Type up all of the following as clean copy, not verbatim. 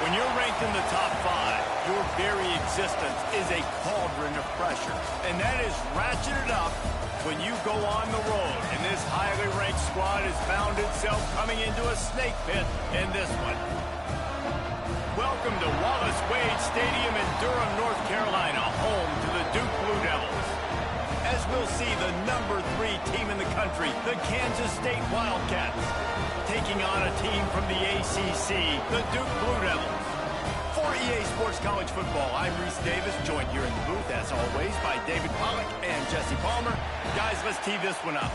When you're ranked in the top 5, your very existence is a cauldron of pressure. And that is ratcheted up when you go on the road. And this highly ranked squad has found itself coming into a snake pit in this one. Welcome to Wallace Wade Stadium in Durham, North Carolina, home to the Duke Blue Devils. As we'll see, the number 3 team in the country, the Kansas State Wildcats, taking on a team from the ACC, the Duke Blue Devils. For EA Sports College Football, I'm Reese Davis, joined here in the booth, as always, by David Pollack and Jesse Palmer. Guys, let's tee this one up.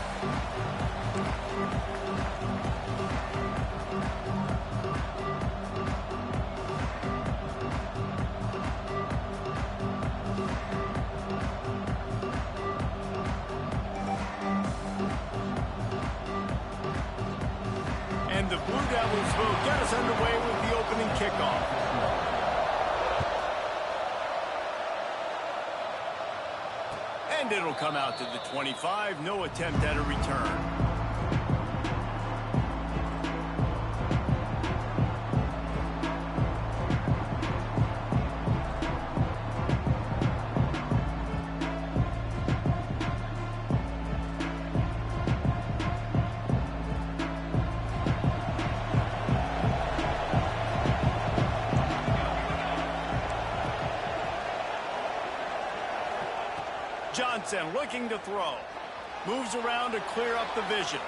And the Blue Devils will get us underway with the opening kickoff. And it'll come out to the 25. No attempt at a return. Johnson looking to throw. Moves around to clear up the vision.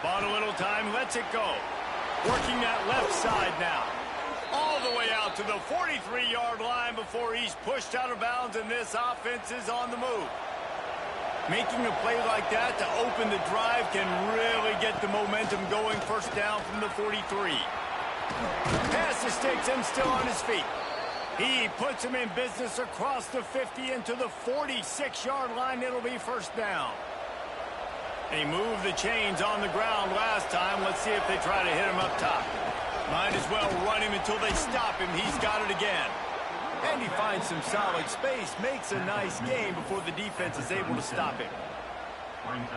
Bought a little time, lets it go. Working that left side now. All the way out to the 43-yard line before he's pushed out of bounds, and this offense is on the move. Making a play like that to open the drive can really get the momentum going. First down from the 43. Pass takes him still on his feet. He puts him in business across the 50 into the 46-yard line. It'll be first down. They moved the chains on the ground last time. Let's see if they try to hit him up top. Might as well run him until they stop him. He's got it again. And he finds some solid space, makes a nice gain before the defense is able to stop him.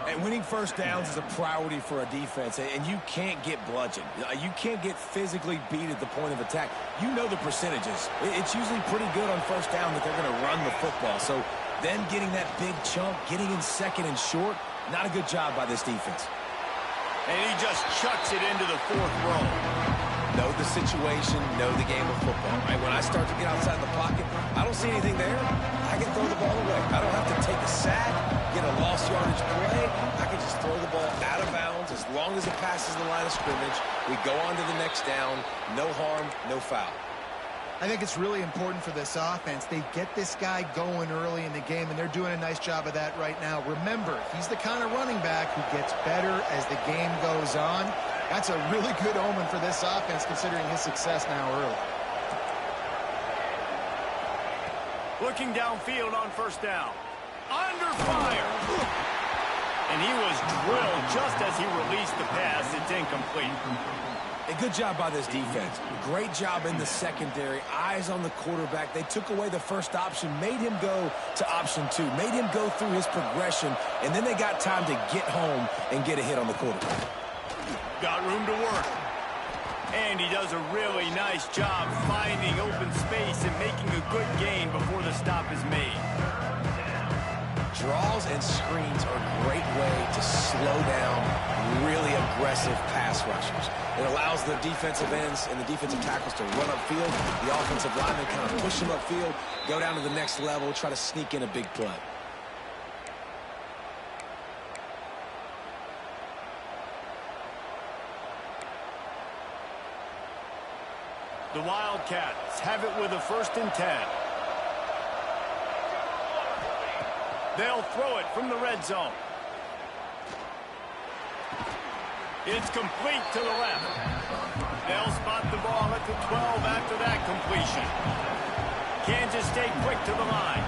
And winning first downs is a priority for a defense, and you can't get bludgeoned. You can't get physically beat at the point of attack. You know the percentages. It's usually pretty good on first down that they're going to run the football. So then getting that big chunk, getting in second and short, not a good job by this defense. And he just chucks it into the 4th row. Know the situation, know the game of football. Right? When I start to get outside the pocket, I don't see anything there. I can throw the ball away. I don't have to take a sack, get a lost yardage play. I can just throw the ball out of bounds as long as it passes the line of scrimmage. We go on to the next down. No harm, no foul. I think it's really important for this offense. They get this guy going early in the game, and they're doing a nice job of that right now. Remember, he's the kind of running back who gets better as the game goes on. That's a really good omen for this offense, considering his success now early. Looking downfield on first down. Under fire. And he was drilled just as he released the pass. It's incomplete. A good job by this defense. Great job in the secondary. Eyes on the quarterback. They took away the first option, made him go to option 2, made him go through his progression, and then they got time to get home and get a hit on the quarterback. Got room to work. And he does a really nice job finding open space and making a good gain before the stop is made. Draws and screens are a great way to slow down really aggressive pass rushers. It allows the defensive ends and the defensive tackles to run upfield. The offensive linemen kind of push them upfield, go down to the next level, try to sneak in a big play. The Wildcats have it with a 1st and 10. They'll throw it from the red zone. It's complete to the left. They'll spot the ball at the 12 after that completion. Kansas State quick to the line.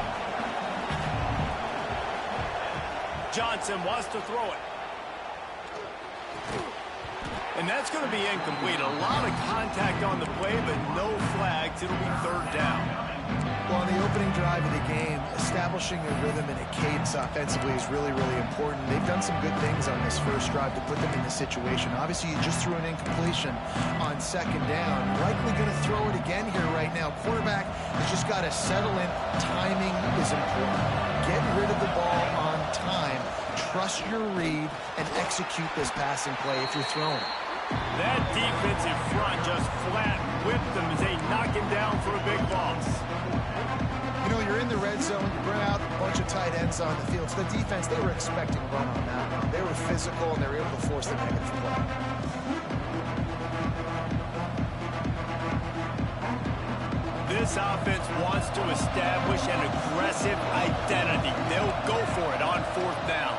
Johnson wants to throw it. And that's going to be incomplete. A lot of contact on the play, but no flags. It'll be 3rd down. Well, on the opening drive of the game, establishing a rhythm and a cadence offensively is really, really important. They've done some good things on this first drive to put them in this situation. Obviously, you just threw an incompletion on second down. Likely going to throw it again here right now. Quarterback has just got to settle in. Timing is important. Get rid of the ball on time. Trust your read and execute this passing play if you're throwing it. That defensive front just flat whipped them as they knock him down for a big loss. You know, you're in the red zone, you bring out a bunch of tight ends on the field. So the defense, they were expecting a run on that one. They were physical, and they were able to force the negative play. This offense wants to establish an aggressive identity. They'll go for it on fourth down.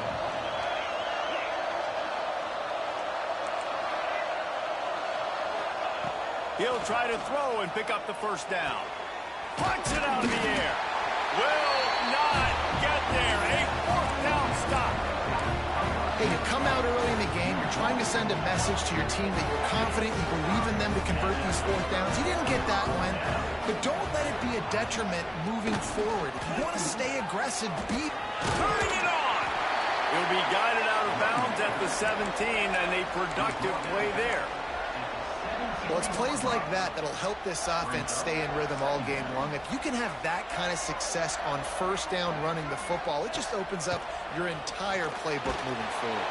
He'll try to throw and pick up the first down. Punch it out of the air. Will not get there. A fourth down stop. Hey, you come out early in the game, you're trying to send a message to your team that you're confident, you believe in them to convert these fourth downs. You didn't get that one, but don't let it be a detriment moving forward. If you want to stay aggressive, turning it on. He'll be guided out of bounds at the 17, and a productive play there. Well, it's plays like that that'll help this offense stay in rhythm all game long. If you can have that kind of success on first down running the football, it just opens up your entire playbook moving forward.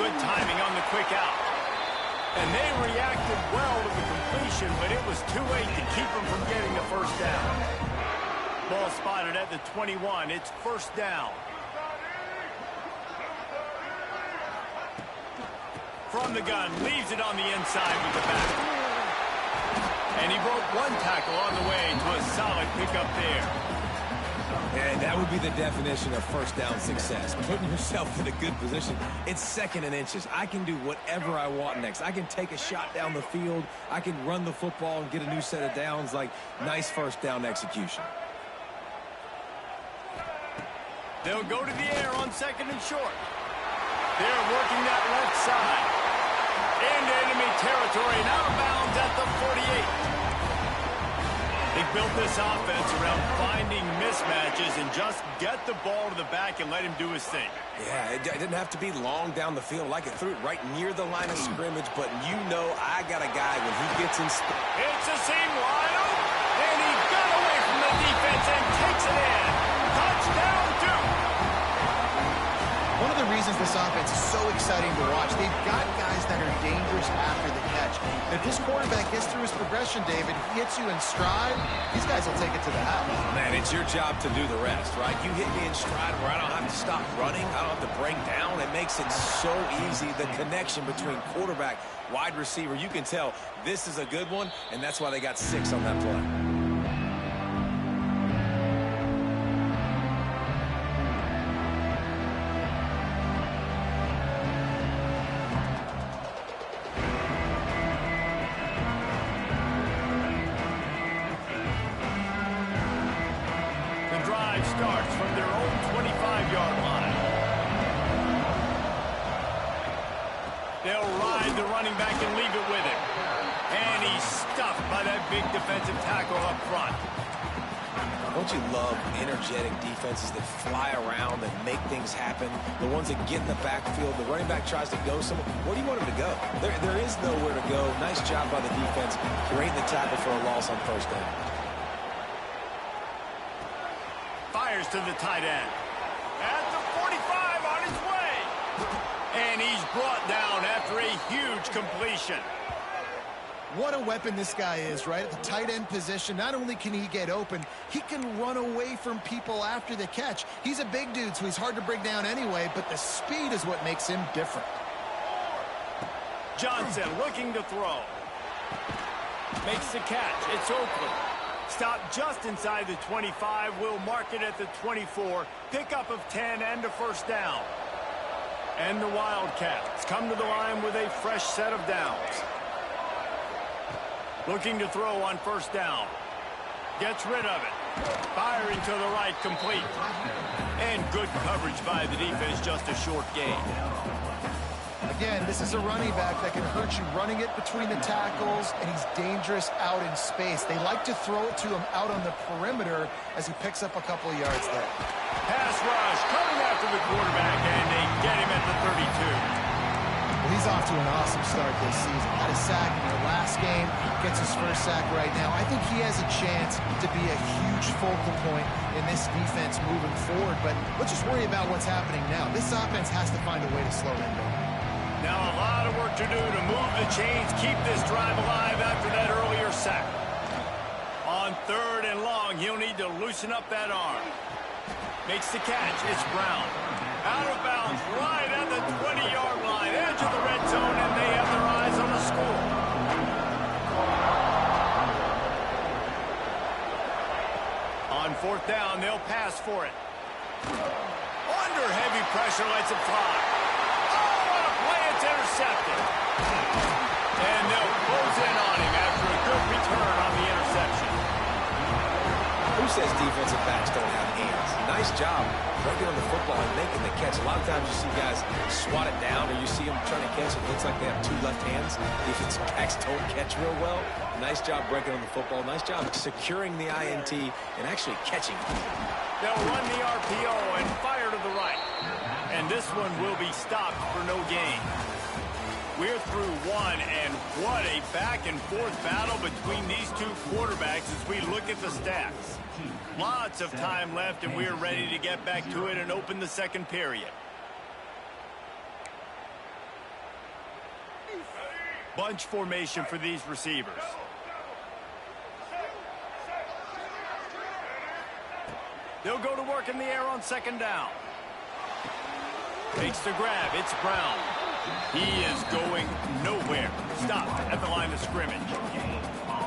Good timing on the quick out. And they reacted well to the completion, but it was too late to keep them from getting the first down. Ball spotted at the 21. It's first down. From the gun, leaves it on the inside with the back. And he broke one tackle on the way to a solid pickup there. And that would be the definition of first down success. Putting yourself in a good position. It's second and inches. I can do whatever I want next. I can take a shot down the field. I can run the football and get a new set of downs. Like, nice first down execution. They'll go to the air on second and short. They're working that left side. Into enemy territory and out of bounds at the 48. They built this offense around finding mismatches and just get the ball to the back and let him do his thing. Yeah, it didn't have to be long down the field. Like it threw it right near the line of scrimmage, but you know I got a guy when he gets in. It's a seam wide open, and he got away from the defense and takes it in. Touchdown, Duke. One of the reasons this offense is so exciting to watch, they've got guys that are dangerous after the catch. And if this quarterback gets through his progression, David, he hits you in stride, these guys will take it to the house. Man, it's your job to do the rest, right? You hit me in stride where I don't have to stop running. I don't have to break down. It makes it so easy. The connection between quarterback, wide receiver, you can tell this is a good one, and that's why they got 6 on that play. Starts from their own 25-yard line. They'll ride the running back and leave it with him. And he's stuffed by that big defensive tackle up front. Don't you love energetic defenses that fly around and make things happen? The ones that get in the backfield, the running back tries to go somewhere. Where do you want him to go? There is nowhere to go. Nice job by the defense. Great the tackle for a loss on first down. Fires to the tight end. At the 45 on his way. And he's brought down after a huge completion. What a weapon this guy is, right? At the tight end position, not only can he get open, he can run away from people after the catch. He's a big dude, so he's hard to bring down anyway, but the speed is what makes him different. Johnson looking to throw. Makes the catch. It's Oakland. Stop just inside the 25. We'll mark it at the 24. Pickup of 10 and a first down. And the Wildcats come to the line with a fresh set of downs. Looking to throw on first down. Gets rid of it. Firing to the right, complete. And good coverage by the defense, just a short gain. Again, this is a running back that can hurt you running it between the tackles, and he's dangerous out in space. They like to throw it to him out on the perimeter as he picks up a couple of yards there. Pass rush coming after the quarterback, and they get him at the 32. Well, he's off to an awesome start this season. Had a sack in their last game, gets his first sack right now. I think he has a chance to be a huge focal point in this defense moving forward, but let's just worry about what's happening now. This offense has to find a way to slow him down. Now a lot of work to do to move the chains, keep this drive alive after that earlier sack. On 3rd and long, he'll need to loosen up that arm. Makes the catch. It's Brown. Out of bounds, right at the 20-yard line, edge of the red zone, and they have their eyes on the score. On 4th down, they'll pass for it. Under heavy pressure, lets it fly. Oh, what a play, it's intercepted. And they'll close in on him after a good return on the interception. Who says defensive backs don't have hands? Nice job breaking on the football and making the catch. A lot of times you see guys swat it down, or you see them trying to catch it. It looks like they have 2 left hands. Defensive backs don't catch real well. Nice job breaking on the football. Nice job securing the INT and actually catching it. They'll run the RPO and fire to the right. And this one will be stopped for no gain. We're through one, and what a back-and-forth battle between these two quarterbacks as we look at the stats. Lots of time left, and we're ready to get back to it and open the second period. Bunch formation for these receivers. They'll go to work in the air on 2nd down. Takes the grab. It's Brown. He is going nowhere. Stopped at the line of scrimmage.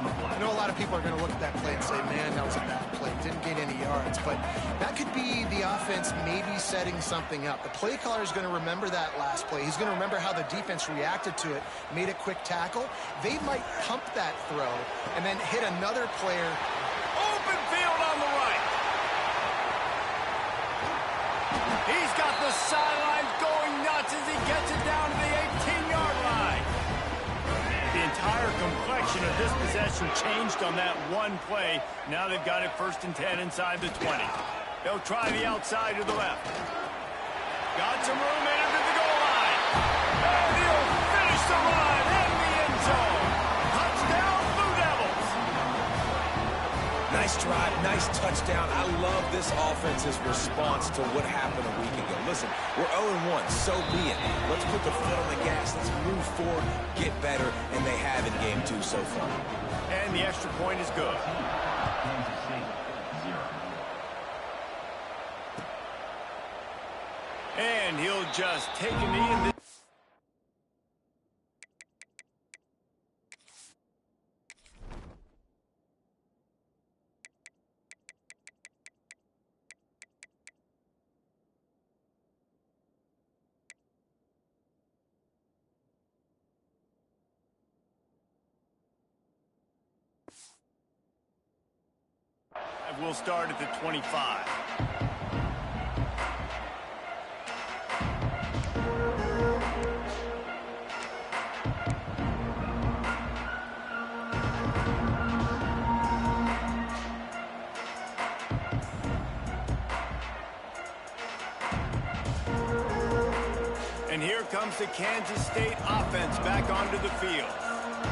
I know a lot of people are going to look at that play and say, man, that was a bad play. Didn't gain any yards. But that could be the offense maybe setting something up. The play caller is going to remember that last play. He's going to remember how the defense reacted to it, made a quick tackle. They might pump that throw and then hit another player. Open field on the right. He's got the sidelines going nuts as he gets it down to the 18-yard line. The entire complexion of this possession changed on that one play. Now they've got it 1st and 10 inside the 20. They'll try the outside to the left. Got some room in into the goal line. And he'll finish the run in the end zone. Touchdown, Blue Devils. Nice drive, nice touchdown. I love this offense's response to what happened a week ago. Listen, we're 0-1, so be it. Let's put the foot on the gas. Let's move forward, get better, and they have in game 2 so far. And the extra point is good. And he'll just take a knee in the... We'll start at the 25. And here comes the Kansas State offense back onto the field.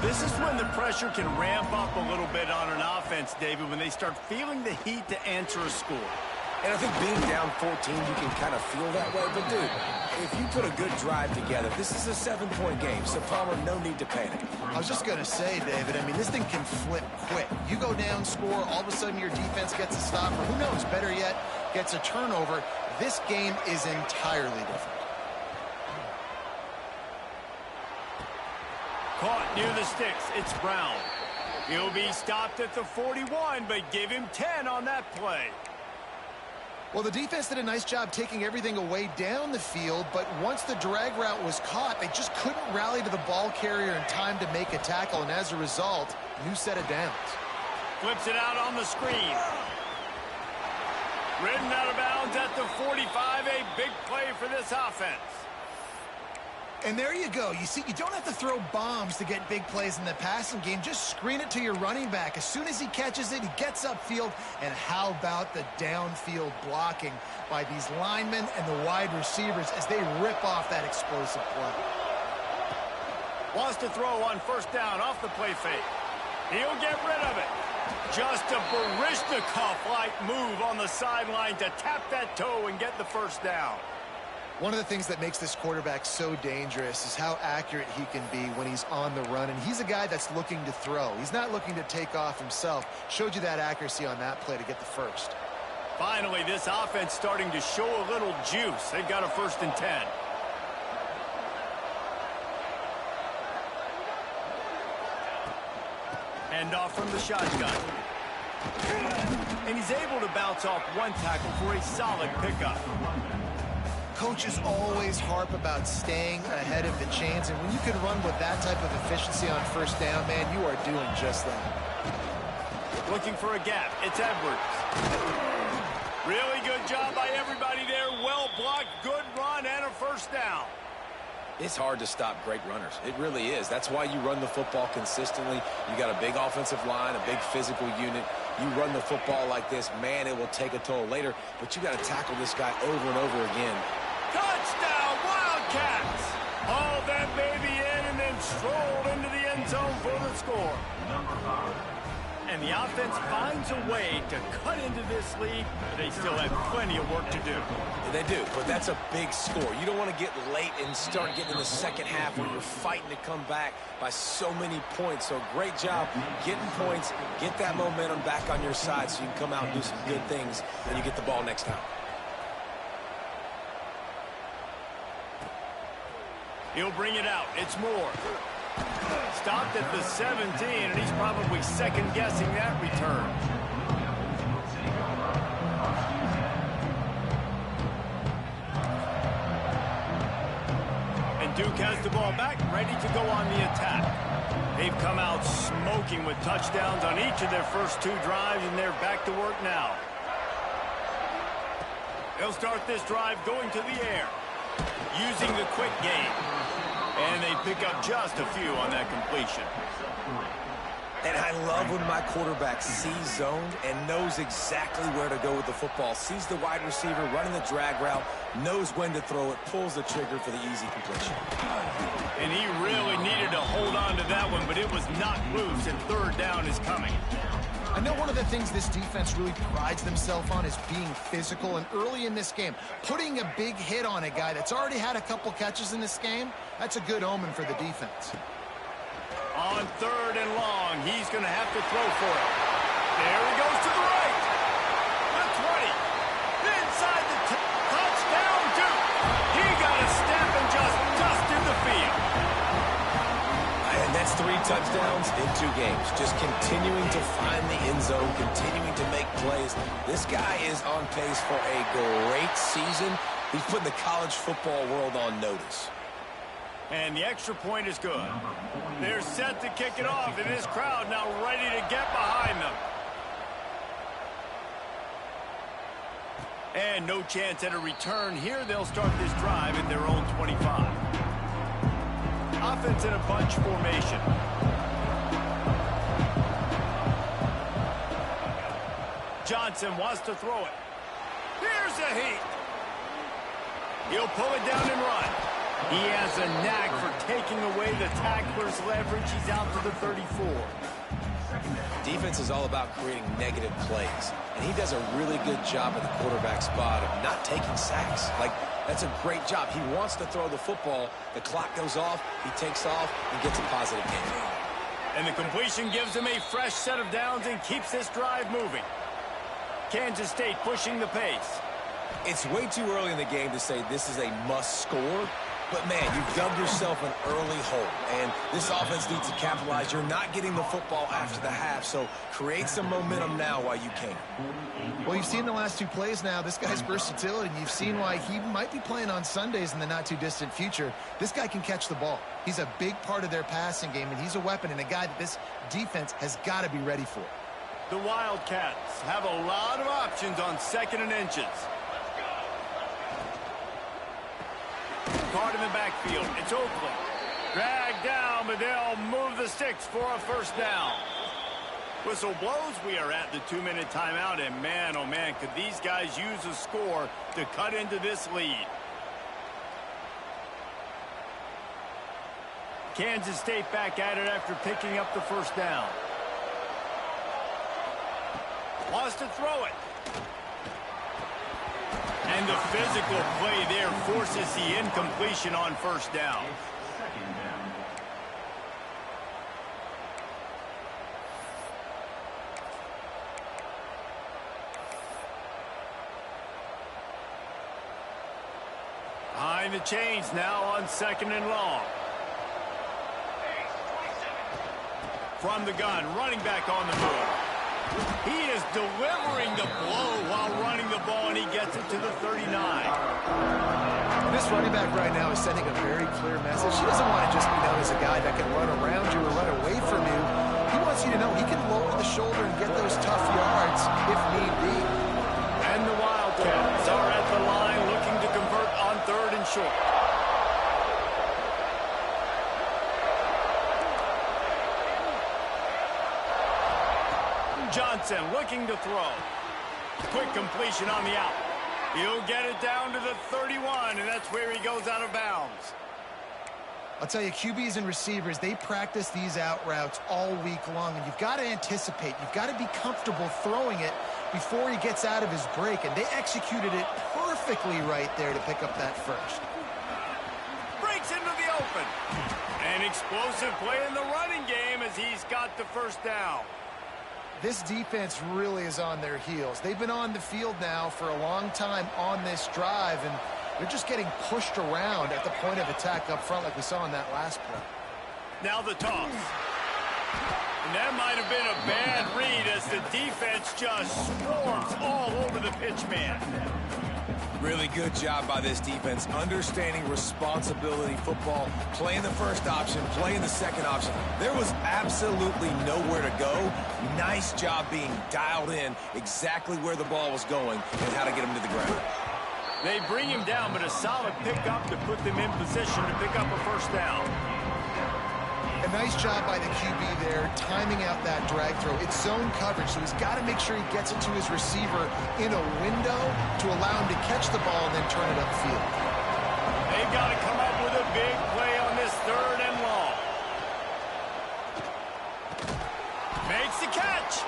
This is when the pressure can ramp up a little bit on an offense, David, when they start feeling the heat to answer a score. And I think being down 14, you can kind of feel that way. But, dude, if you put a good drive together, this is a 7-point game. So, Palmer, no need to panic. I was just going to say, David, I mean, this thing can flip quick. You go down, score, all of a sudden your defense gets a stop, or who knows, better yet, gets a turnover. This game is entirely different. Caught near the sticks. It's Brown. He'll be stopped at the 41, but give him 10 on that play. Well, the defense did a nice job taking everything away down the field, but once the drag route was caught, they just couldn't rally to the ball carrier in time to make a tackle, and as a result, new set of downs. Flips it out on the screen. Ridden out of bounds at the 45, a big play for this offense. And there you go. You see, you don't have to throw bombs to get big plays in the passing game. Just screen it to your running back. As soon as he catches it, he gets upfield. And how about the downfield blocking by these linemen and the wide receivers as they rip off that explosive play. Wants to throw on first down off the play fake. He'll get rid of it. Just a Baryshnikov-like move on the sideline to tap that toe and get the first down. One of the things that makes this quarterback so dangerous is how accurate he can be when he's on the run. And he's a guy that's looking to throw. He's not looking to take off himself. Showed you that accuracy on that play to get the first. Finally, this offense starting to show a little juice. They've got a 1st and 10. Hand off from the shotgun. And he's able to bounce off one tackle for a solid pickup. Coaches always harp about staying ahead of the chains, and when you can run with that type of efficiency on first down, man, you are doing just that. Looking for a gap. It's Edwards. Really good job by everybody there. Well blocked, good run, and a first down. It's hard to stop great runners. It really is. That's why you run the football consistently. You got a big offensive line, a big physical unit. You run the football like this, man, it will take a toll later, but you got to tackle this guy over and over again. Touchdown, Wildcats! Hauled that baby in and then strolled into the end zone for the score. And the offense finds a way to cut into this lead, but they still have plenty of work to do. They do, but that's a big score. You don't want to get late and start getting in the second half where you're fighting to come back by so many points. So great job getting points, get that momentum back on your side so you can come out and do some good things when you get the ball next time. He'll bring it out. It's Moore. Stopped at the 17, and he's probably second-guessing that return. And Duke has the ball back, ready to go on the attack. They've come out smoking with touchdowns on each of their first 2 drives, and they're back to work now. They'll start this drive going to the air, using the quick game. And they pick up just a few on that completion. And I love when my quarterback sees zoned and knows exactly where to go with the football. Sees the wide receiver running the drag route, knows when to throw it, pulls the trigger for the easy completion. And he really needed to hold on to that one, but it was knocked loose, and third down is coming. I know one of the things this defense really prides themselves on is being physical, and early in this game, putting a big hit on a guy that's already had a couple catches in this game, that's a good omen for the defense. On 3rd and long, he's going to have to throw for it. There he goes to the right. The 20. Inside the touchdown, Duke. He got a step and just dusted the field. And that's 3 touchdowns in 2 games. Just continuing to find the end zone, continuing to make plays. This guy is on pace for a great season. He's putting the college football world on notice. And the extra point is good. They're set to kick it off, and this crowd now ready to get behind them. And no chance at a return here. They'll start this drive at their own 25. Offense in a bunch formation. Johnson wants to throw it. Here's a heat. He'll pull it down and run. He has a knack for taking away the tackler's leverage. He's out to the 34. Defense is all about creating negative plays, and he does a really good job at the quarterback spot of not taking sacks. Like, that's a great job. He wants to throw the football. The clock goes off. He takes off and gets a positive gain. And the completion gives him a fresh set of downs and keeps this drive moving. Kansas State pushing the pace. It's way too early in the game to say this is a must score. But, man, you've dug yourself an early hole, and this offense needs to capitalize. You're not getting the football after the half, so create some momentum now while you can. Well, you've seen the last 2 plays now. This guy's versatility, and you've seen why he might be playing on Sundays in the not-too-distant future. This guy can catch the ball. He's a big part of their passing game, and he's a weapon and a guy that this defense has got to be ready for. The Wildcats have a lot of options on 2nd and inches. caught in the backfield. It's Oakland. Dragged down, but they'll move the sticks for a first down. Whistle blows. We are at the 2-minute timeout, and man, oh man, could these guys use a score to cut into this lead. Kansas State back at it after picking up the first down. Wants to throw it. And the physical play there forces the incompletion on first down. Behind the chains now on 2nd and long. From the gun, running back on the move. He is delivering the blow while running the ball, and he gets it to the 39. This running back right now is sending a very clear message. He doesn't want to just be known as a guy that can run around you or run away from you. He wants you to know he can lower the shoulder and get those tough yards if need be. And the Wildcats are at the line looking to convert on 3rd and short. Johnson looking to throw. Quick completion on the out. He'll get it down to the 31, and that's where he goes out of bounds. I'll tell you, QBs and receivers, they practice these out routes all week long, and you've got to anticipate. You've got to be comfortable throwing it before he gets out of his break, and they executed it perfectly right there to pick up that first. Breaks into the open. An explosive play in the running game as he's got the first down. This defense really is on their heels. They've been on the field now for a long time on this drive, and they're just getting pushed around at the point of attack up front like we saw in that last play. Now the toss. And that might have been a bad read as the defense just swarms all over the pitch man. Really good job by this defense, understanding responsibility football, playing the first option, playing the second option. There was absolutely nowhere to go. Nice job being dialed in exactly where the ball was going and how to get him to the ground. They bring him down, but a solid pickup to put them in position to pick up a first down. A nice job by the QB there, timing out that drag throw. It's zone coverage, so he's got to make sure he gets it to his receiver in a window to allow him to catch the ball and then turn it upfield. They've got to come up with a big play on this 3rd and long. Makes the catch.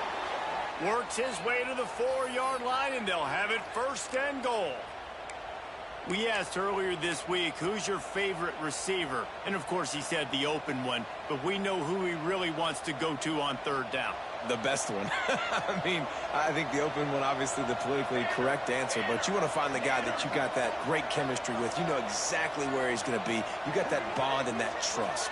Works his way to the 4-yard line, and they'll have it 1st and goal. We asked earlier this week, who's your favorite receiver? And, of course, he said the open one, but we know who he really wants to go to on 3rd down. The best one. I mean, I think the open one, obviously the politically correct answer, but you want to find the guy that you got that great chemistry with. You know exactly where he's going to be. You got that bond and that trust.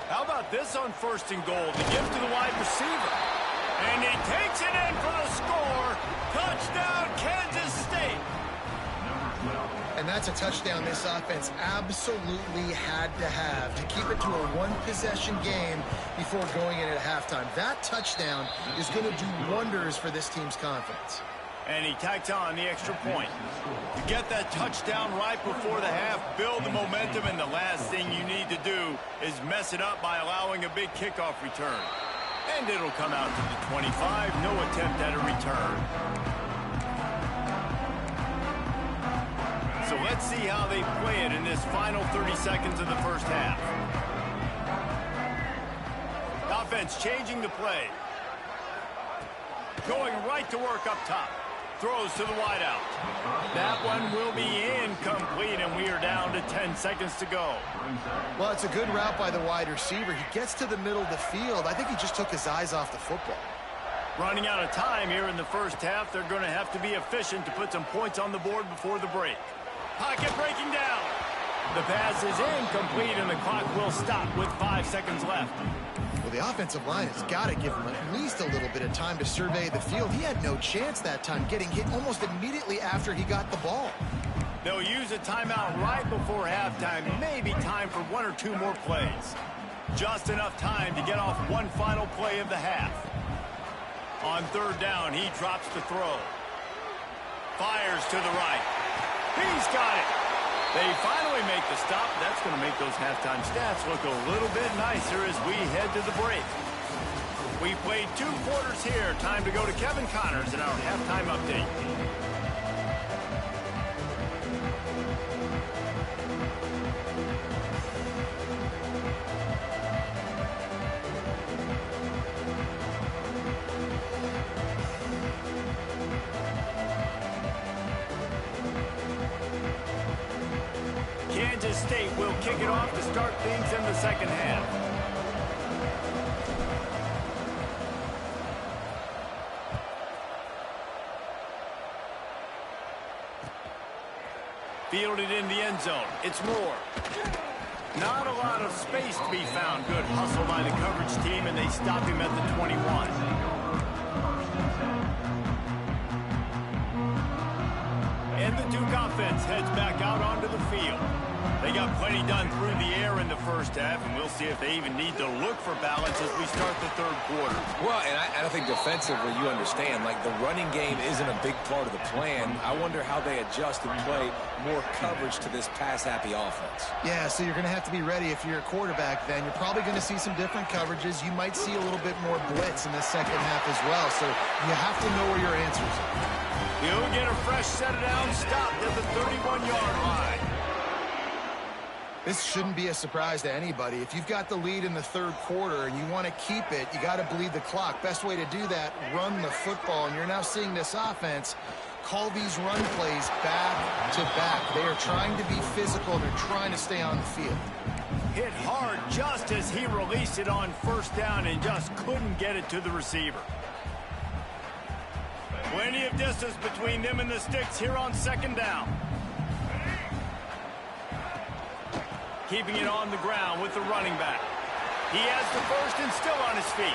How about this on 1st and goal? The gift to the wide receiver. And he takes it in for the score. Touchdown, Kansas State. And that's a touchdown this offense absolutely had to have to keep it to a one-possession game before going in at halftime. That touchdown is going to do wonders for this team's confidence. And he tacks on the extra point. You get that touchdown right before the half, build the momentum, and the last thing you need to do is mess it up by allowing a big kickoff return. And it'll come out to the 25, no attempt at a return. So let's see how they play it in this final 30 seconds of the first half. Offense changing the play. Going right to work up top. Throws to the wideout. That one will be incomplete, and we are down to 10 seconds to go. Well, it's a good route by the wide receiver. He gets to the middle of the field. I think he just took his eyes off the football. Running out of time here in the first half. They're going to have to be efficient to put some points on the board before the break. Pocket breaking down. The pass is incomplete, and the clock will stop with 5 seconds left. Well, the offensive line has got to give him at least a little bit of time to survey the field. He had no chance that time, getting hit almost immediately after he got the ball. They'll use a timeout right before halftime. Maybe time for 1 or 2 more plays. Just enough time to get off one final play of the half. On 3rd down, he drops the throw. Fires to the right. He's got it. They finally make the stop. That's going to make those halftime stats look a little bit nicer as we head to the break. We played 2 quarters here. Time to go to Kevin Connors in our halftime update. Kansas State will kick it off to start things in the second half. Fielded in the end zone. It's Moore. Not a lot of space to be found. Good hustle by the coverage team, and they stop him at the 21. And the Duke offense heads back out onto the field. They got plenty done through the air in the first half, and we'll see if they even need to look for balance as we start the third quarter. Well, and I think defensively, you understand, like the running game isn't a big part of the plan. I wonder how they adjust and play more coverage to this pass-happy offense. Yeah, so you're going to have to be ready if you're a quarterback then. You're probably going to see some different coverages. You might see a little bit more blitz in the second half as well, so you have to know where your answers are. He'll get a fresh set of downs stopped at the 31-yard line. This shouldn't be a surprise to anybody. If you've got the lead in the third quarter and you want to keep it, you got to bleed the clock. Best way to do that, run the football. And you're now seeing this offense call these run plays back to back. They are trying to be physical. They're trying to stay on the field. Hit hard just as he released it on first down and just couldn't get it to the receiver. Plenty of distance between them and the sticks here on second down. Keeping it on the ground with the running back. He has the first and still on his feet.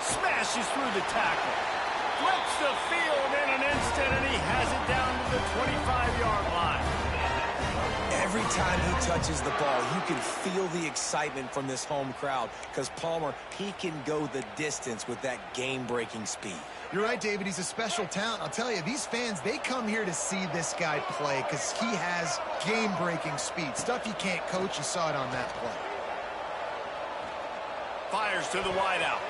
Smashes through the tackle. Flips the field in an instant, and he has it down to the 25-yard line. Every time he touches the ball, you can feel the excitement from this home crowd because Palmer, he can go the distance with that game-breaking speed. You're right, David. He's a special talent. I'll tell you, these fans, they come here to see this guy play because he has game-breaking speed. Stuff you can't coach. You saw it on that play. Fires to the wideout.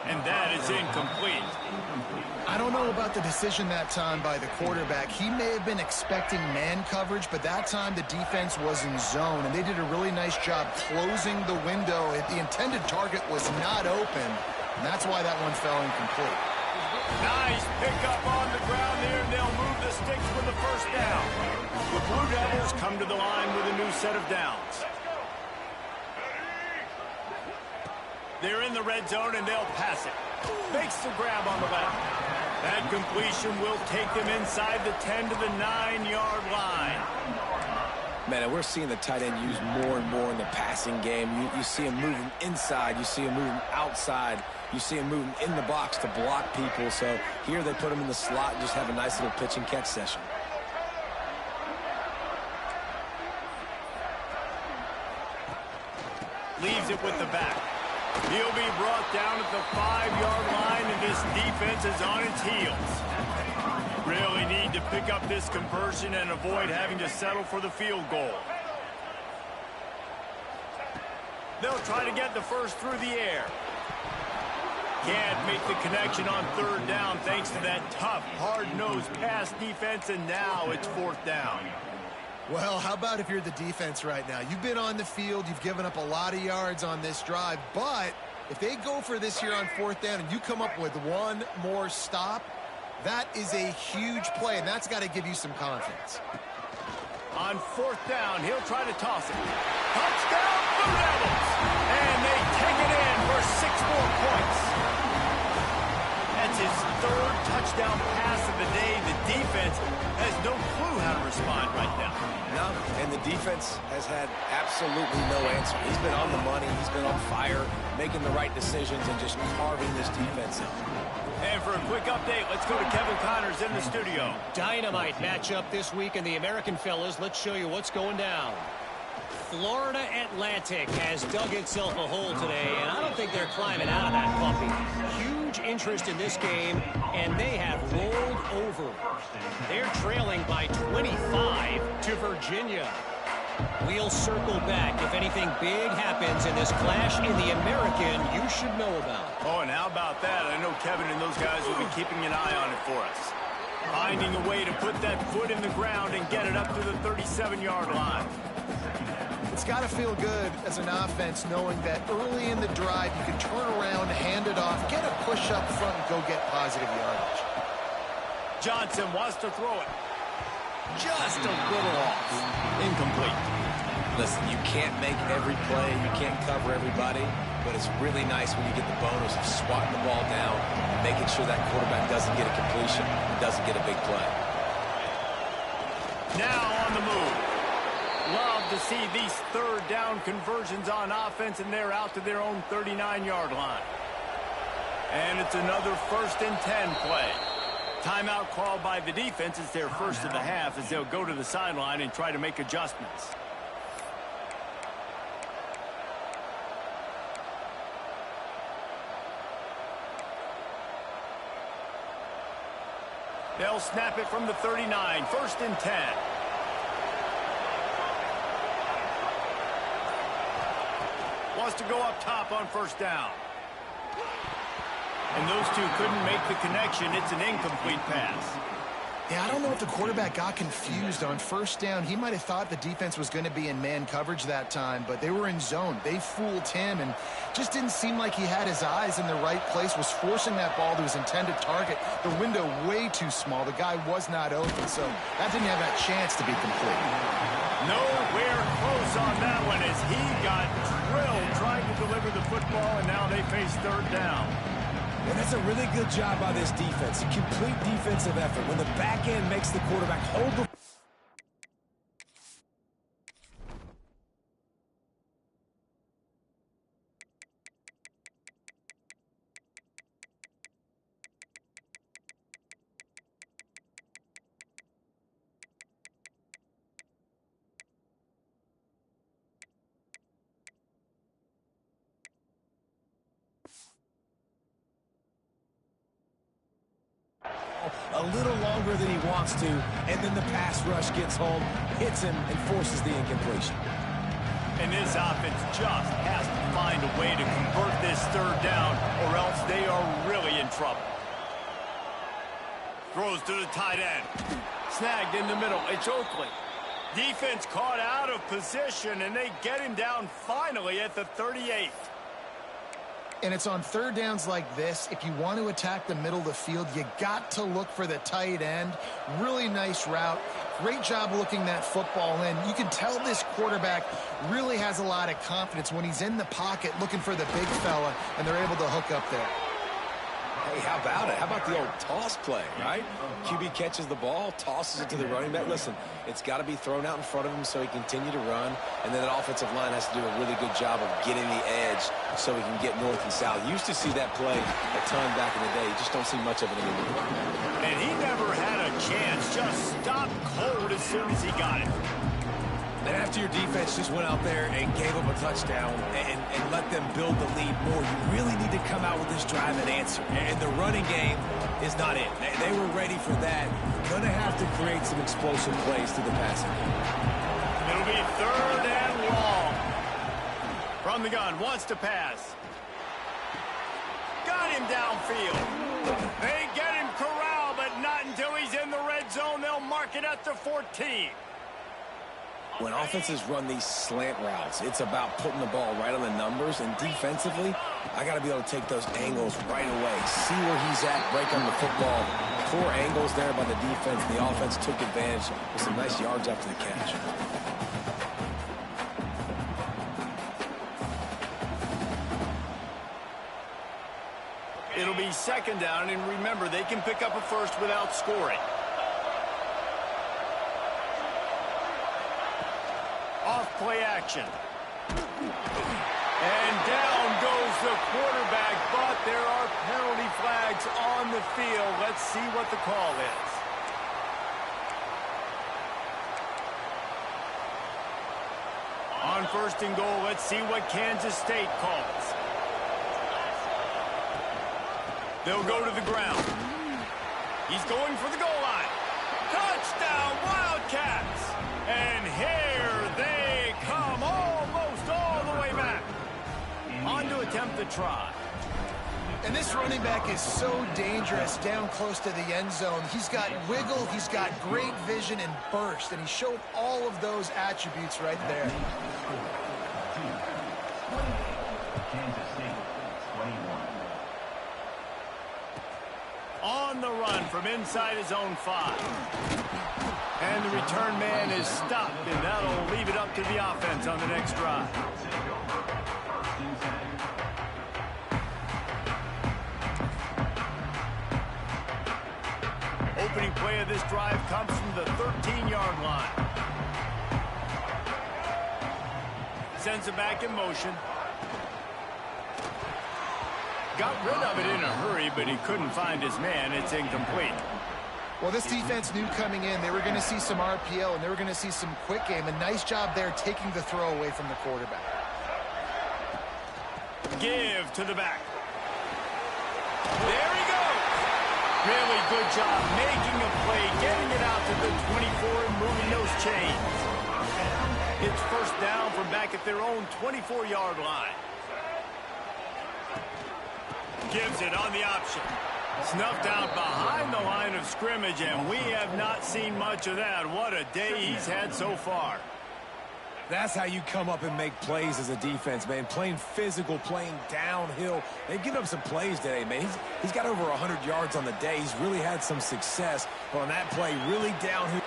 And that is incomplete. I don't know about the decision that time by the quarterback. He may have been expecting man coverage, but that time the defense was in zone, and they did a really nice job closing the window. The intended target was not open, and that's why that one fell incomplete. Nice pickup on the ground there, and they'll move the sticks for the first down. The Blue Devils come to the line with a new set of downs. They're in the red zone, and they'll pass it. Makes the grab on the back. That completion will take them inside the 10 to the 9-yard line. Man, and we're seeing the tight end used more and more in the passing game. You see him moving inside. You see him moving outside. You see him moving in the box to block people. So here they put him in the slot and just have a nice little pitch and catch session. Leaves it with the back. He'll be brought down at the 5-yard line, and this defense is on its heels. Really need to pick up this conversion and avoid having to settle for the field goal. They'll try to get the first through the air. Can't make the connection on third down thanks to that tough, hard-nosed pass defense, and now it's fourth down. Well, how about if you're the defense right now? You've been on the field, you've given up a lot of yards on this drive, but if they go for this here on fourth down and you come up with one more stop, that is a huge play, and that's got to give you some confidence. On fourth down, he'll try to toss it. Touchdown, Blue Devils! And they take it in for 6 more points. That's his third touchdown pass of the day. The defense has no clue how to respond right now. No, and the defense has had absolutely no answer. He's been on the money. He's been on fire, making the right decisions and just carving this defense up. And for a quick update, let's go to Kevin Connors in the studio. Dynamite matchup this week in the American fellas. Let's show you what's going down. Florida Atlantic has dug itself a hole today, and I don't think they're climbing out of that puppy. Huge interest in this game, and they have rolled over. They They're trailing by 25 to Virginia. We'll circle back if anything big happens in this clash in the American you should know about. Oh, and how about that? I know Kevin and those guys will be keeping an eye on it for us. Finding a way to put that foot in the ground and get it up to the 37-yard line. It's got to feel good as an offense knowing that early in the drive you can turn around, hand it off, get a push up front, and go get positive yardage. Johnson wants to throw it. Just a little off. Incomplete. Listen, you can't make every play, you can't cover everybody, but it's really nice when you get the bonus of swatting the ball down and making sure that quarterback doesn't get a completion, doesn't get a big play. Now on the move. Love to see these third down conversions on offense, and they're out to their own 39-yard line. And it's another 1st and 10 play. Timeout called by the defense. It's their first of the half as they'll go to the sideline and try to make adjustments. They'll snap it from the 39, 1st and 10. Wants to go up top on 1st down. And those two couldn't make the connection. It's an incomplete pass. Yeah, I don't know if the quarterback got confused on 1st down. He might have thought the defense was going to be in man coverage that time, but they were in zone. They fooled him and just didn't seem like he had his eyes in the right place, was forcing that ball to his intended target. The window way too small. The guy was not open, so that didn't have that chance to be complete. Nowhere close on that one as he got drilled trying to deliver the football, and now they face 3rd down. And that's a really good job by this defense. A complete defensive effort. When the back end makes the quarterback hold the... a little longer than he wants to, and then the pass rush gets home, hits him, and forces the incompletion. And this offense just has to find a way to convert this 3rd down, or else they are really in trouble. Throws to the tight end. Snagged in the middle. It's Oakley. Defense caught out of position, and they get him down finally at the 38. And it's on 3rd downs like this. If you want to attack the middle of the field, you got to look for the tight end. Really nice route. Great job looking that football in. You can tell this quarterback really has a lot of confidence when he's in the pocket looking for the big fella, and they're able to hook up there. Hey, how about it? How about the old toss play, right? QB catches the ball, tosses it to the running back. Listen, it's got to be thrown out in front of him so he can continue to run, and then that offensive line has to do a really good job of getting the edge so he can get north and south. You used to see that play a ton back in the day. You just don't see much of it anymore. And he never had a chance. Just stopped cold as soon as he got it. And after your defense just went out there and gave up a touchdown and let them build the lead more, you really need to come out with this drive and answer. And the running game is not it. They were ready for that. Going to have to create some explosive plays through the passing game. It'll be 3rd and long. From the gun, wants to pass. Got him downfield. They get him corralled, but not until he's in the red zone. They'll mark it at the 14. When offenses run these slant routes, it's about putting the ball right on the numbers, and defensively, I got to be able to take those angles right away, see where he's at, break on the football. 4 angles there by the defense. The offense took advantage with some nice yards after the catch. It'll be 2nd down, and remember, they can pick up a first without scoring. Off play action. And down goes the quarterback, but there are penalty flags on the field. Let's see what the call is. On 1st and goal, let's see what Kansas State calls. They'll go to the ground. He's going for the goal line. Touchdown, Wildcats! And here they come, almost all the way back. On to attempt the try. And this running back is so dangerous down close to the end zone. He's got wiggle, he's got great vision and burst, and he showed all of those attributes right there. On the run from inside his own 5. And the return man is stopped, and that'll leave it up to the offense on the next drive. Opening play of this drive comes from the 13-yard line. Sends it back in motion. Got rid of it in a hurry, but he couldn't find his man. It's incomplete. Well, this defense knew coming in they were going to see some RPO and they were going to see some quick game. A nice job there taking the throw away from the quarterback. Give to the back. There he goes. Really good job making a play, getting it out to the 24 and moving those chains. It's first down from back at their own 24-yard line. Gives it on the option. Snuffed out behind the line of scrimmage, and we have not seen much of that. What a day he's had so far. That's how you come up and make plays as a defense, man. Playing physical, playing downhill. They've given up some plays today, man. He's got over 100 yards on the day. He's really had some success on that play, really downhill.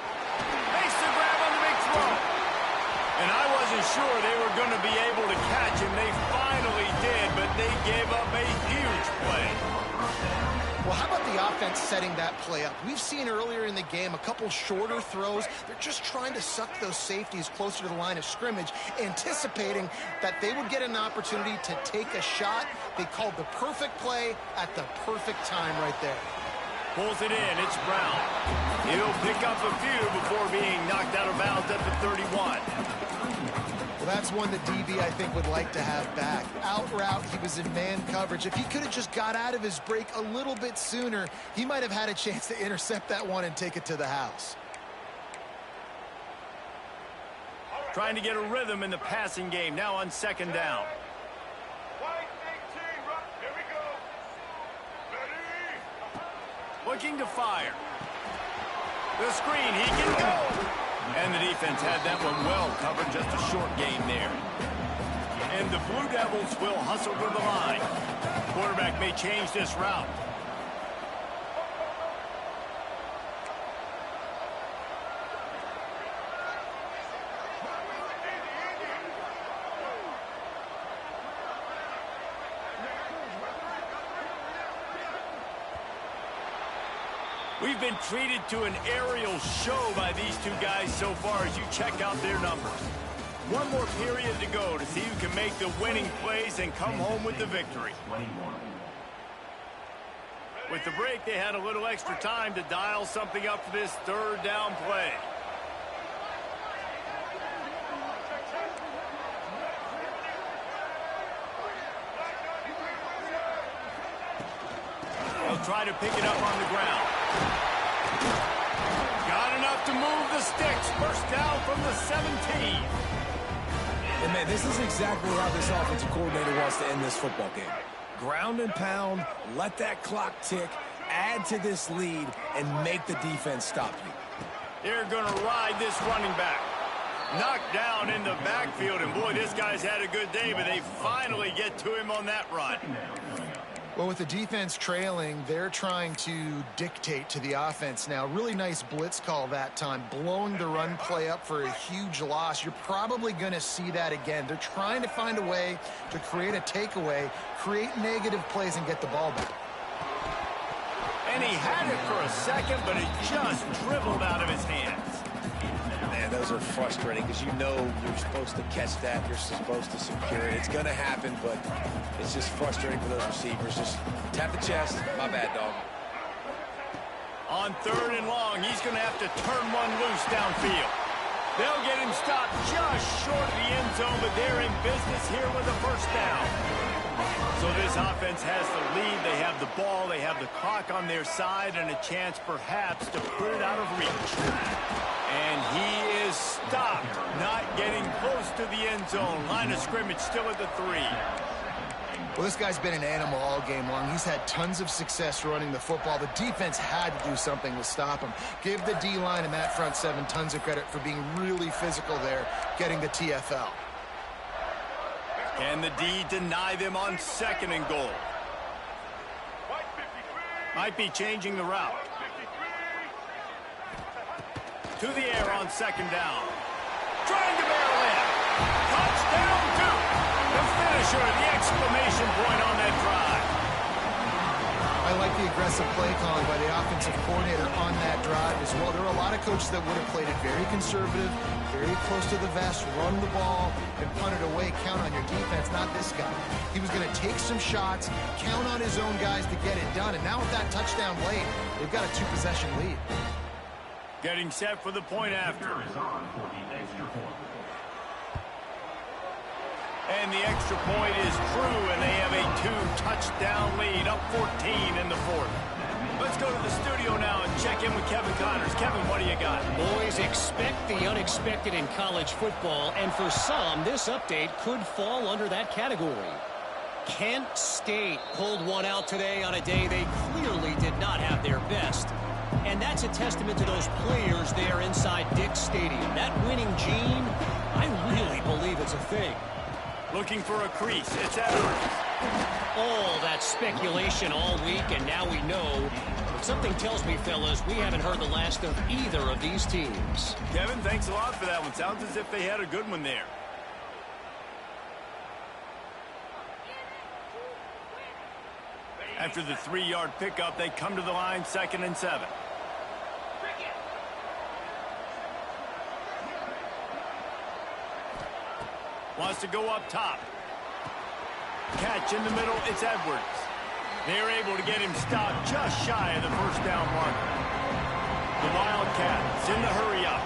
Makes the grab on the big throw. And I wasn't sure they were going to be able to catch him. They finally did, but they gave up a huge play. Well, how about the offense setting that play up? We've seen earlier in the game a couple shorter throws. They're just trying to suck those safeties closer to the line of scrimmage, anticipating that they would get an opportunity to take a shot. They called the perfect play at the perfect time right there. Pulls it in. It's Brown. He'll pick up a few before being knocked out of bounds at the 31. Well, that's one that DB, I think, would like to have back. Out route, he was in man coverage. If he could have just got out of his break a little bit sooner, he might have had a chance to intercept that one and take it to the house. Trying to get a rhythm in the passing game, now on second down. Looking to fire. The screen, he can go. And the defense had that one well covered, just a short gain there. And the Blue Devils will hustle to the line. Quarterback may change this route. We've been treated to an aerial show by these two guys so far as you check out their numbers. One more period to go to see who can make the winning plays and come home with the victory. With the break, they had a little extra time to dial something up for this third down play. They'll try to pick it up on the ground. Got enough to move the sticks. First down from the 17. And, man, this is exactly how this offensive coordinator wants to end this football game. Ground and pound, let that clock tick, add to this lead, and make the defense stop you. They're going to ride this running back. Knocked down in the backfield, and boy, this guy's had a good day, but they finally get to him on that run. Well, with the defense trailing, they're trying to dictate to the offense now. Really nice blitz call that time, blowing the run play up for a huge loss. You're probably going to see that again. They're trying to find a way to create a takeaway, create negative plays, and get the ball back. And he had it for a second, but it just dribbled out of his hands. Man, those are frustrating because you know you're supposed to catch that. You're supposed to secure it. It's going to happen, but it's just frustrating for those receivers. Just tap the chest. My bad, dog. On third and long, he's going to have to turn one loose downfield. They'll get him stopped just short of the end zone, but they're in business here with a first down. So this offense has the lead. They have the ball. They have the clock on their side and a chance perhaps to put it out of reach. And he is stopped, not getting close to the end zone. Line of scrimmage still at the 3. Well, this guy's been an animal all game long. He's had tons of success running the football. The defense had to do something to stop him. Give the D-line and that front 7 tons of credit for being really physical there, getting the TFL. Can the D deny them on 2nd and goal? Might be changing the route. To the air on 2nd down. Trying to barrel in. Touchdown, Duke. The finisher, the exclamation point on that drive. I like the aggressive play calling by the offensive coordinator on that drive as well. There are a lot of coaches that would have played it very conservative, very close to the vest, run the ball, and punt it away. Count on your defense, not this guy. He was going to take some shots, count on his own guys to get it done. And now with that touchdown late, they've got a 2-possession lead. Getting set for the point after. And the extra point is true, and they have a 2-touchdown lead, up 14 in the 4th. Let's go to the studio now and check in with Kevin Connors. Kevin, what do you got? Boys, expect the unexpected in college football, and for some, this update could fall under that category. Kent State pulled one out today on a day they clearly did not have their best. And that's a testament to those players there inside Dick's Stadium. That winning gene, I really believe it's a thing. Looking for a crease. It's Edwards. All that speculation all week, and now we know. But something tells me, fellas, we haven't heard the last of either of these teams. Kevin, thanks a lot for that one. Sounds as if they had a good one there. After the 3-yard pickup, they come to the line, 2nd and 7. Wants to go up top. Catch in the middle, it's Edwards. They're able to get him stopped just shy of the 1st down marker. The Wildcats in the hurry up.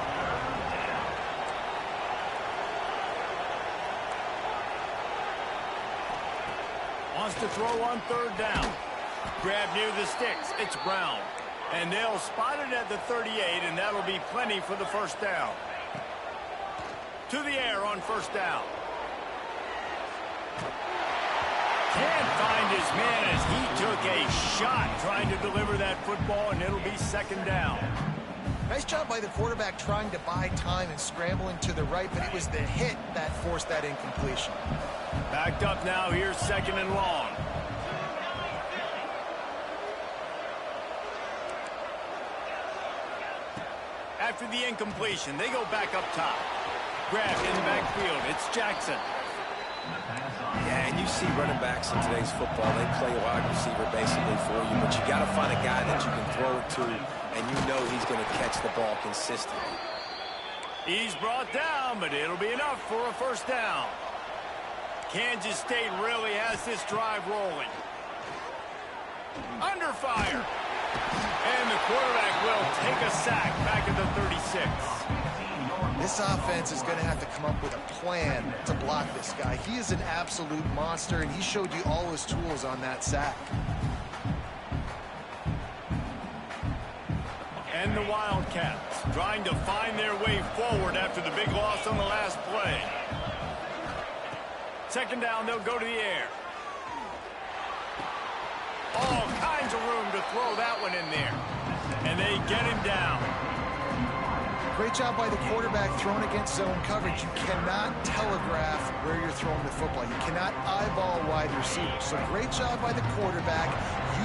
Wants to throw on 3rd down. Grab near the sticks, it's Brown. And they'll spot it at the 38, and that'll be plenty for the 1st down. To the air on 1st down. Can't find his man as he took a shot trying to deliver that football, and it'll be 2nd down. Nice job by the quarterback trying to buy time and scrambling to the right, but it was the hit that forced that incompletion. Backed up now, here's 2nd and long. After the incompletion, they go back up top. Grabbed in the backfield, it's Jackson. Yeah, and you see running backs in today's football, they play wide receiver basically for you, but you got to find a guy that you can throw it to, and you know he's going to catch the ball consistently. He's brought down, but it'll be enough for a 1st down. Kansas State really has this drive rolling. Under fire. And the quarterback will take a sack back at the 36. This offense is going to have to come up with a plan to block this guy. He is an absolute monster, and he showed you all his tools on that sack. And the Wildcats trying to find their way forward after the big loss on the last play. 2nd down, they'll go to the air. All kinds of room to throw that one in there. And they get him down. Great job by the quarterback throwing against zone coverage. You cannot telegraph where you're throwing the football. You cannot eyeball wide receivers. So great job by the quarterback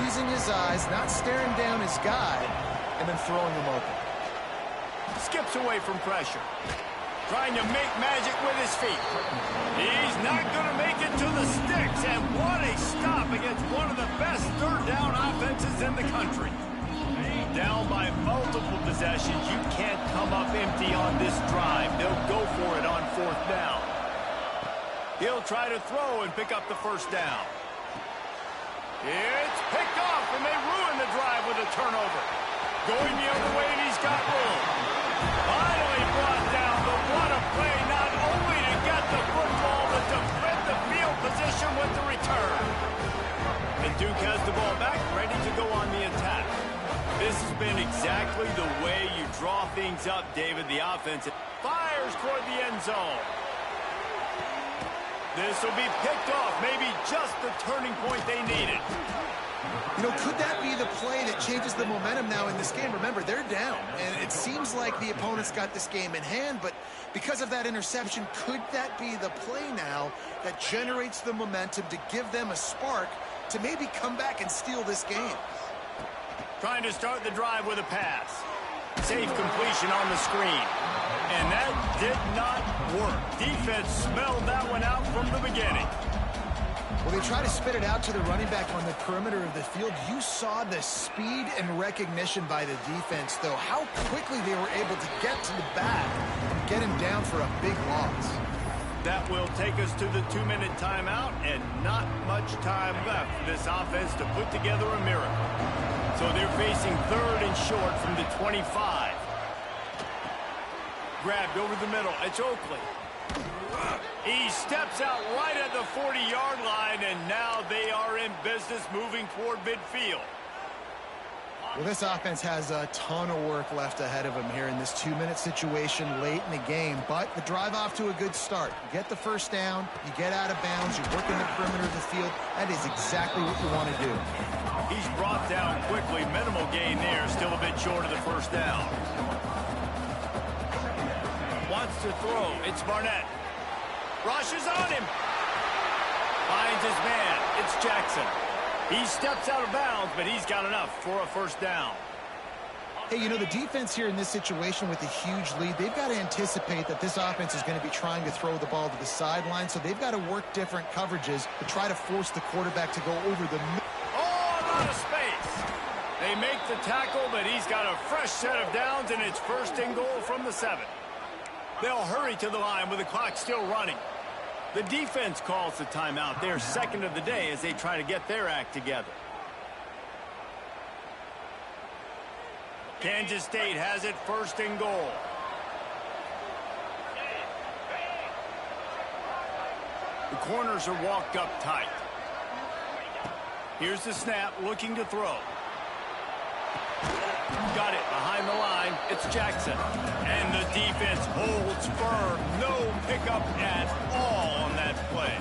using his eyes, not staring down his guy, and then throwing him open. Skips away from pressure. Trying to make magic with his feet. He's not going to make it to the sticks. And what a stop against one of the best 3rd down offenses in the country. Down by multiple possessions. You can't come up empty on this drive. They'll go for it on 4th down. He'll try to throw and pick up the 1st down. It's picked off, and they ruin the drive with a turnover. Going the other way, and he's got room. Finally brought down, but what a play, not only to get the football, but to flip the field position with the return. Duke has the ball back, ready to go on the attack. This has been exactly the way you draw things up, David. The offense fires toward the end zone. This will be picked off, maybe just the turning point they needed. You know, could that be the play that changes the momentum now in this game? Remember, they're down, and it seems like the opponent's got this game in hand, but because of that interception, could that be the play now that generates the momentum to give them a spark to maybe come back and steal this game? Trying to start the drive with a pass. Safe completion on the screen. And that did not work. Defense smelled that one out from the beginning. Well, they try to spit it out to the running back on the perimeter of the field. You saw the speed and recognition by the defense, though, how quickly they were able to get to the back and get him down for a big loss. That will take us to the 2-minute timeout, and not much time left for this offense to put together a miracle. So they're facing 3rd and short from the 25. Grabbed over the middle. It's Oakley. He steps out right at the 40-yard line, and now they are in business moving toward midfield. Well, this offense has a ton of work left ahead of them here in this 2-minute situation late in the game, but the drive off to a good start. You get the first down, you get out of bounds, you work in the perimeter of the field. That is exactly what you want to do. He's brought down quickly. Minimal gain there, still a bit short of the first down. Wants to throw. It's Barnett. Rushes on him. Finds his man. It's Jackson. He steps out of bounds, but he's got enough for a first down. Hey, you know, the defense here in this situation with a huge lead, they've got to anticipate that this offense is going to be trying to throw the ball to the sideline, so they've got to work different coverages to try to force the quarterback to go over the middle. Oh, out of space. They make the tackle, but he's got a fresh set of downs, and it's 1st and goal from the 7. They'll hurry to the line with the clock still running. The defense calls the timeout. They're 2nd of the day as they try to get their act together. Kansas State has it 1st and goal. The corners are walked up tight. Here's the snap, looking to throw. Got it behind the line. It's Jackson. And the defense holds firm. No pickup at all on that play.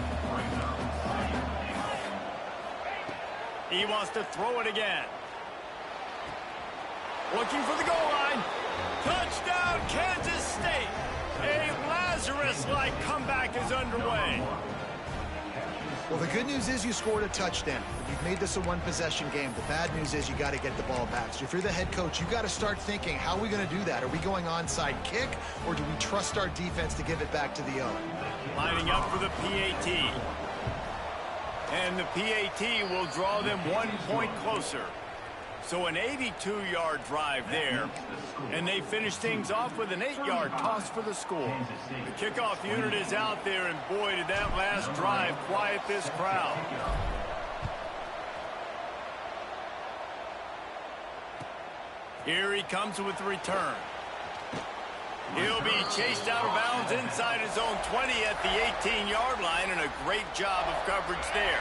He wants to throw it again. Looking for the goal line. Touchdown, Kansas State. A Lazarus-like comeback is underway. Well, the good news is you scored a touchdown. You've made this a one-possession game. The bad news is you got to get the ball back. So if you're the head coach, you've got to start thinking, how are we going to do that? Are we going onside kick, or do we trust our defense to give it back to the O? Lining up for the PAT. And the PAT will draw them 1 point closer. So an 82-yard drive there. And they finish things off with an 8-yard toss for the score. The kickoff unit is out there, and boy, did that last drive quiet this crowd. Here he comes with the return. He'll be chased out of bounds inside his own 20 at the 18-yard line, and a great job of coverage there.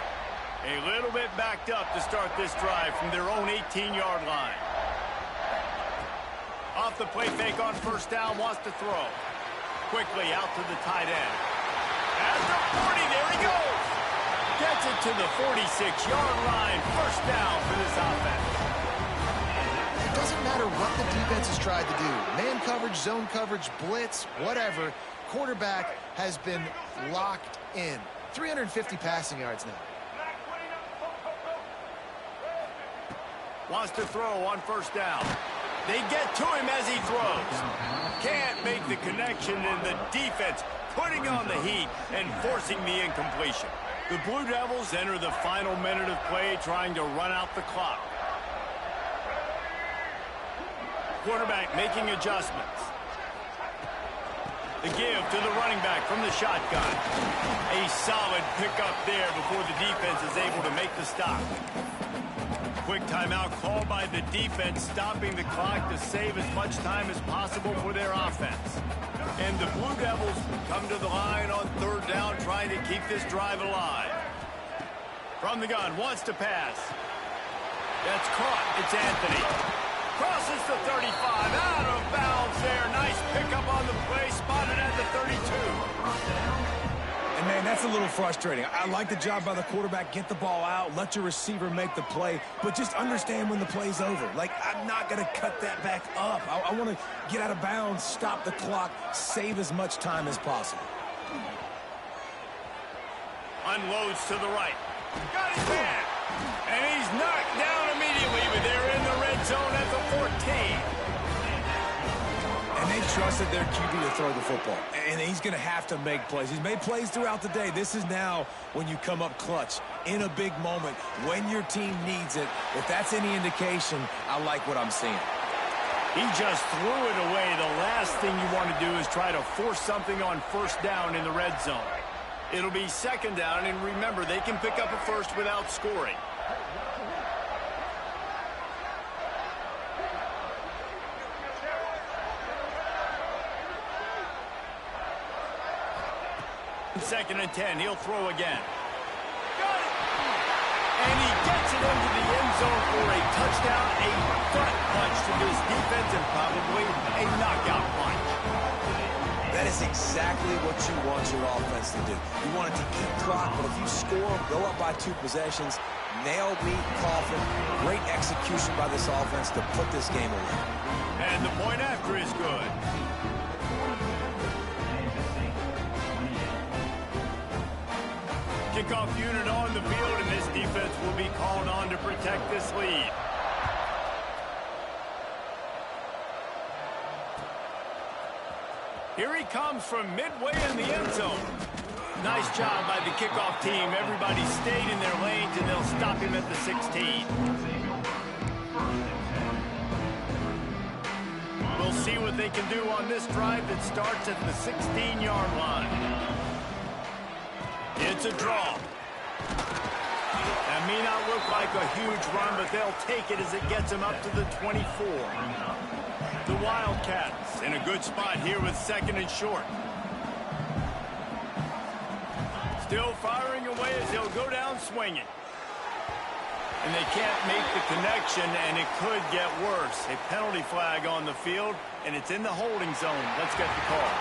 A little bit backed up to start this drive from their own 18-yard line. Off the play fake on 1st down, wants to throw. Quickly out to the tight end. At the 40, there he goes. Gets it to the 46-yard line. 1st down for this offense. It doesn't matter what the defense has tried to do. Man coverage, zone coverage, blitz, whatever. Quarterback has been locked in. 350 passing yards now. Wants to throw on 1st down. They get to him as he throws. Can't make the connection, and the defense putting on the heat and forcing the incompletion. The Blue Devils enter the final minute of play trying to run out the clock. Quarterback making adjustments. The give to the running back from the shotgun. A solid pickup there before the defense is able to make the stop. Quick timeout called by the defense, stopping the clock to save as much time as possible for their offense. And the Blue Devils come to the line on 3rd down, trying to keep this drive alive. From the gun, wants to pass. That's caught. It's Anthony. Crosses the 35. Out of bounds there. Nice pickup on the play. Spotted at the 32. And, man, that's a little frustrating. I like the job by the quarterback. Get the ball out. Let your receiver make the play. But just understand when the play's over. Like, I'm not going to cut that back up. I want to get out of bounds, stop the clock, save as much time as possible. Unloads to the right. Got his man. And he's knocked down immediately, but they're in the red zone at the 14. And they trusted their QB to throw the football. And he's going to have to make plays. He's made plays throughout the day. This is now when you come up clutch in a big moment when your team needs it. If that's any indication, I like what I'm seeing. He just threw it away. The last thing you want to do is try to force something on first down in the red zone. It'll be second down, and remember, they can pick up a first without scoring. Second and 10, he'll throw again. Got it! And he gets it into the end zone for a touchdown, a gut punch to this defense, and probably a knockout punch. That is exactly what you want your offense to do. You want it to keep clock, but if you score, go up by 2 possessions, nail meet, coffin, great execution by this offense to put this game away. And the point after is good. Kickoff unit on the field, and this defense will be called on to protect this lead. Here he comes from midway in the end zone. Nice job by the kickoff team. Everybody stayed in their lanes, and they'll stop him at the 16. We'll see what they can do on this drive that starts at the 16-yard line. It's a draw. That may not look like a huge run, but they'll take it as it gets them up to the 24. The Wildcats in a good spot here with second and short. Still firing away as he'll go down swinging. And they can't make the connection, and it could get worse. A penalty flag on the field, and it's in the holding zone. Let's get the call.